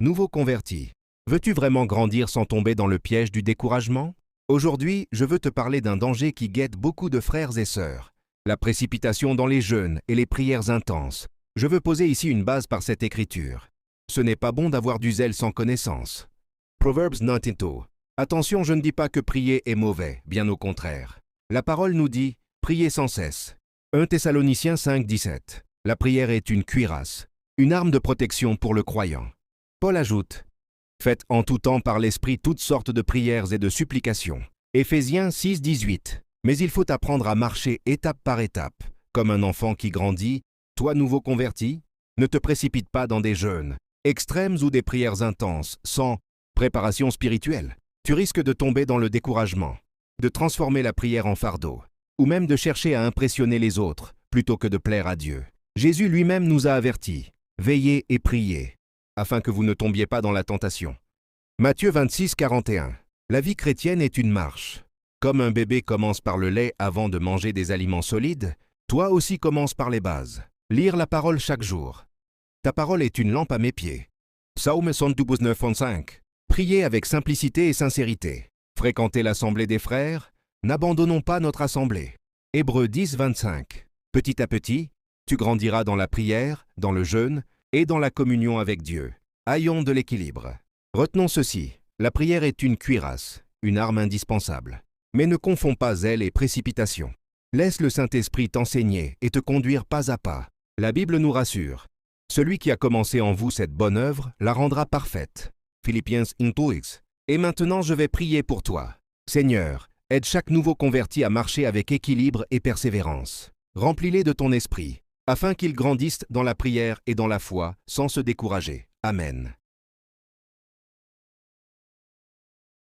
Nouveau converti. Veux-tu vraiment grandir sans tomber dans le piège du découragement? Aujourd'hui, je veux te parler d'un danger qui guette beaucoup de frères et sœurs. La précipitation dans les jeûnes et les prières intenses. Je veux poser ici une base par cette écriture. Ce n'est pas bon d'avoir du zèle sans connaissance. Proverbs 19:2. Attention, je ne dis pas que prier est mauvais, bien au contraire. La parole nous dit « priez sans cesse ». 1 Thessaloniciens 5:17. La prière est une cuirasse, une arme de protection pour le croyant. Paul ajoute « Faites en tout temps par l'Esprit toutes sortes de prières et de supplications ». Éphésiens 6:18. Mais il faut apprendre à marcher étape par étape, comme un enfant qui grandit. Toi, nouveau converti, ne te précipite pas dans des jeûnes extrêmes ou des prières intenses, sans préparation spirituelle. Tu risques de tomber dans le découragement, de transformer la prière en fardeau, ou même de chercher à impressionner les autres, plutôt que de plaire à Dieu. Jésus lui-même nous a avertis, « Veillez et priez », afin que vous ne tombiez pas dans la tentation. Matthieu 26:41. La vie chrétienne est une marche. Comme un bébé commence par le lait avant de manger des aliments solides, toi aussi commence par les bases. Lire la parole chaque jour. Ta parole est une lampe à mes pieds. Psaume 119:5. Priez avec simplicité et sincérité. Fréquentez l'assemblée des frères. N'abandonnons pas notre assemblée. Hébreux 10:25. Petit à petit, tu grandiras dans la prière, dans le jeûne et dans la communion avec Dieu. Ayons de l'équilibre. Retenons ceci, la prière est une cuirasse, une arme indispensable. Mais ne confonds pas zèle et précipitation. Laisse le Saint-Esprit t'enseigner et te conduire pas à pas. La Bible nous rassure. Celui qui a commencé en vous cette bonne œuvre la rendra parfaite. Philippiens 1:2. Et maintenant je vais prier pour toi. Seigneur, aide chaque nouveau converti à marcher avec équilibre et persévérance. Remplis-les de ton esprit, afin qu'ils grandissent dans la prière et dans la foi sans se décourager. Amen.